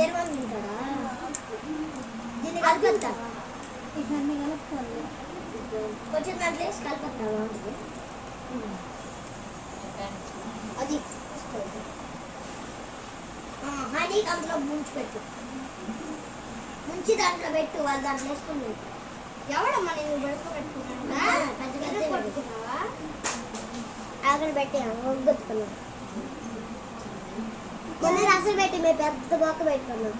చేరుకొని తింటాడా? దీన్ని కలుపుతా, ఇవన్నీ కలుపుకోవాలి. కొంచెం దాంట్లో వేసి కలుపుతా బాగుంటుంది. అది హనీ అందులో ముంచి పెట్టు, ముంచి దాంట్లో పెట్టు, వాళ్ళు దాంట్లో వేసుకుని ఎవడమ్మా నేను పెట్టుకున్నావా? అక్కడ పెట్టాను ఒగ్గుతున్నాం, కొన్ని రసలు పెట్టి మేము పెద్ద బొక్క పెట్టుకున్నాం.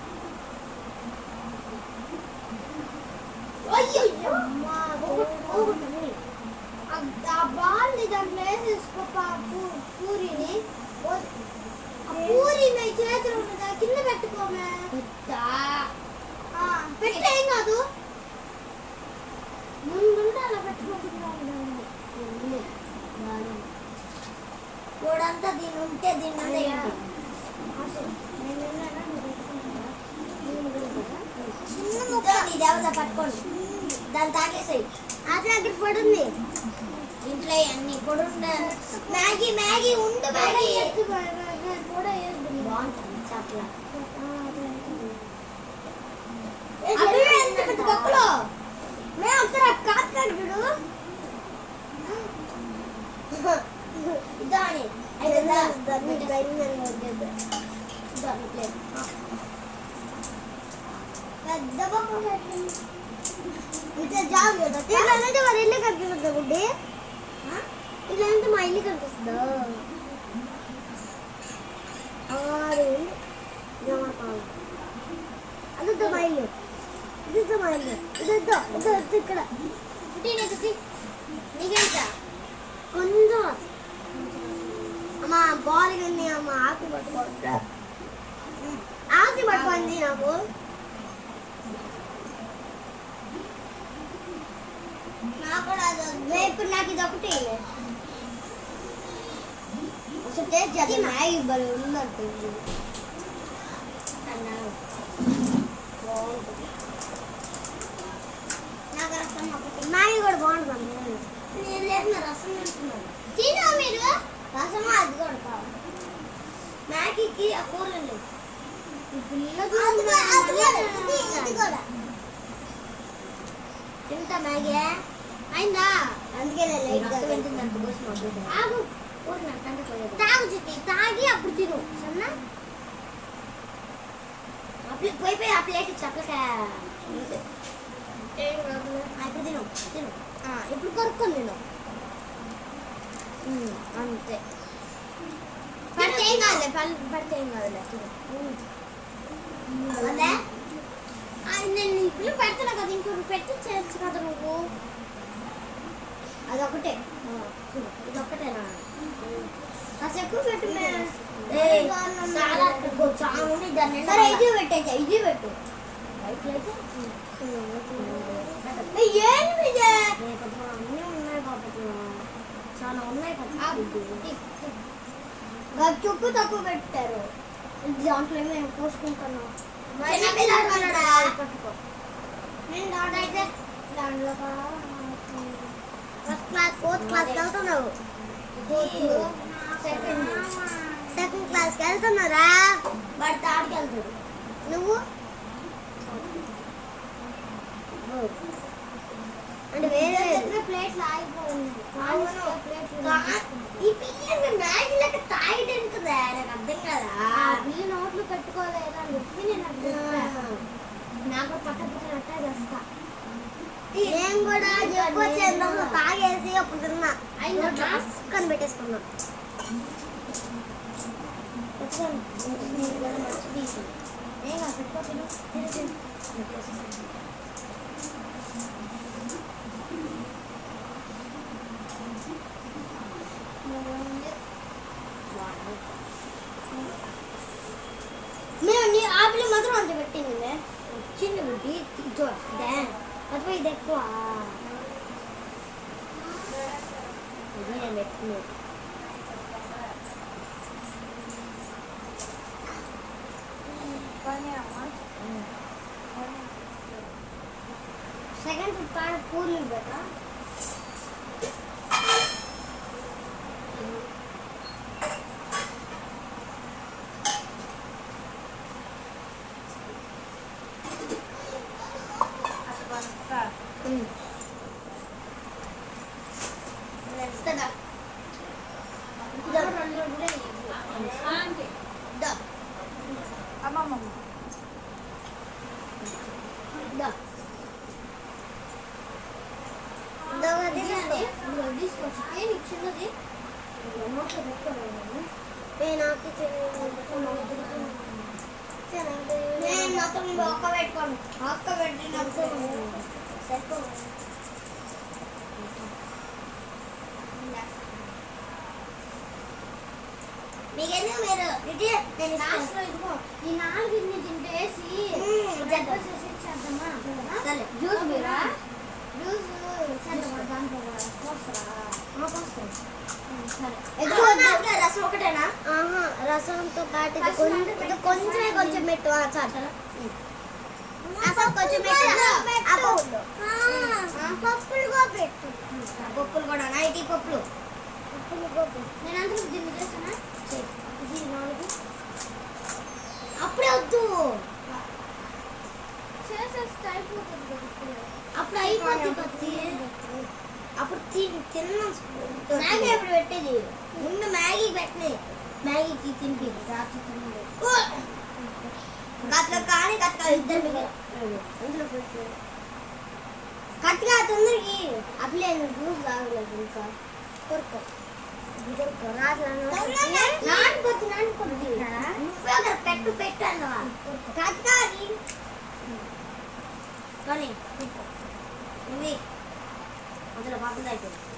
ఆ బాల్ని దాంట్లో వేసేసుకో, పూరిని పూరి మీ చేతులు ఉన్నదా కింద పెట్టుకోమే, పెట్టేం కాదు, ముందు అలా పెట్టుకుంటున్నాను. కూడంతా దీని ఉంటే దీన్ని చిన్న ముక్క నీ దేవత పట్టుకోండి, దాన్ని తాగేసాయి. అసలు అక్కడ పడుంది ఇంట్లో అన్ని పొడుండ. మ్యాగీ మ్యాగీ ఉండు, మ్యాగీ బాగుంటుంది చట్లా. ఎంత పెద్ద బొక్కలో మేము ఒకసారి కాదు కడుగుడు దాని పెద్ద బొక్క ఇట్లా జాబ్ కదా, ఇట్లా మరి ఇల్లు కనిపిస్తుందా గుడ్డి? ఇట్లా అంటే మా ఇల్లు కనిపిస్తుందా? అదొద్దు మా ఇల్లు, ఇదిద్దు మా ఇల్లు, ఇదొద్దు ఇదొద్దు. ఇక్కడ నీకెంత కొంచెం అమ్మా బాల్ కానీ అమ్మ ఆకు పట్టుకోండి, ఆకు పట్టుకోండి. నాకు ఇప్పుడు నాకు ఇది ఒకటి అసలు మ్యాగీ బలి ఉందంటుంది. నాకు రసం ఒకటి, మ్యాగీ కూడా బాగుంటుంది. నేను లేదు నా రసం తింటున్నాను, తినా మీరు రసమా? అది కూడా కావాలి మ్యాగీకి. ఆ కూరలు లేవు తింటా మ్యాగీ అయిందా? అందుకే తాగు చిట్టి, తాగి అప్పుడు తిను సన్నా. పోయిపోయి ఆ ప్లేట్ చక్కగా ఇప్పుడు తిను తిను. ఇప్పుడు కొరుక్కొని తిను అంతే. పడితే ఏం కాదులే, పడితే ఏం కాదులే తిను. నేను ఇప్పుడు పెడతాను కదా, ఇంకొకటి పెట్టి చేయొచ్చు కదా నువ్వు. అదొకటే, ఇదొక్కటేనా? కాసేపు పెట్టు, సరే ఇది పెట్టేచ్చా, ఇది పెట్టు. ఏంటి అన్నీ ఉన్నాయి కాబట్టి చాలా ఉన్నాయి కదా. చుప్పు తక్కువ పెట్టారు, దాంట్లో మేము పోసుకుంటున్నాం. నేను అయితే దాంట్లో ఫస్ట్ క్లాస్ ఫోర్త్ క్లాస్కి వెళ్తున్నావు, సెకండ్ క్లాస్కి వెళ్తున్నారా? వాడు థర్డ్కి వెళ్తాడు, నువ్వు అంటే వేరే ప్లేట్లు ఆగిపోయింది. ఈ పిల్లలు మ్యాగీ లెక్క తాగడం కదా, నాకు అర్థం కదా. పిల్లి నోట్లు పెట్టుకోలేదా అని చెప్పి నేను నాకు పట్ట పుట్టినట్టే చేస్తా. నేను కూడా చెప్పొచ్చేందుకు తాగేసి అప్పుడు తిన్నా, కని పెట్టేసుకున్నా. మేము నీ ఆపిల్ మాత్రం అంత పెట్టింది, వచ్చింది బుద్ధి చూస్తే అథవా ఇది ఎక్కువ ఇది నేను ఎక్కువ. సెకండ్ పూర్లు బెటా. అమ్మమ్మ తీసుకొచ్చి చిన్నది నేను మొత్తం ఒక్క పెట్టుకోను ఒక్క పెట్టినప్పుడు మీకెందుకు మీరు లాస్ట్లో ఇదిగో ఈ నాలుగుని తింటేసి చేద్దామా జ్యూస్ మీరా జ్యూస్ చేద్దామా దాంట్లో రసం ఒకటేనా రసంతో పాటు ఇది కొంచెమే కొంచెం పెట్టు చాలు కొంచెం పప్పులు కూడా పెట్టు పప్పులు కూడా నైటీ పప్పులు నేను అందరూ దీన్ని చేస్తున్నా ఇది 4 అప్పుడే వద్దు చేసేస్తే అయిపోతుంది కదా ఇప్పుడు. అప్పుడు అయిపోతుంది అప్పుడు తిన్నాం మ్యాగీ ఎప్పుడు పెట్టేది ముందు మ్యాగీ పెట్టినది మ్యాగీకి తింపి రాత్రి గట్ల కానీ గట్ల ఇద్దరు అందులో పెట్టు కట్టిగా తొందరకి అప్పుడే జ్యూస్ తాగలేదు ఇంకా కొరుకో నాటుకొచ్చి నువ్వే అక్కడ పెట్టు పెట్టాను కట్టిగా కానీ నువ్వే అందులో పక్కన అయిపోయింది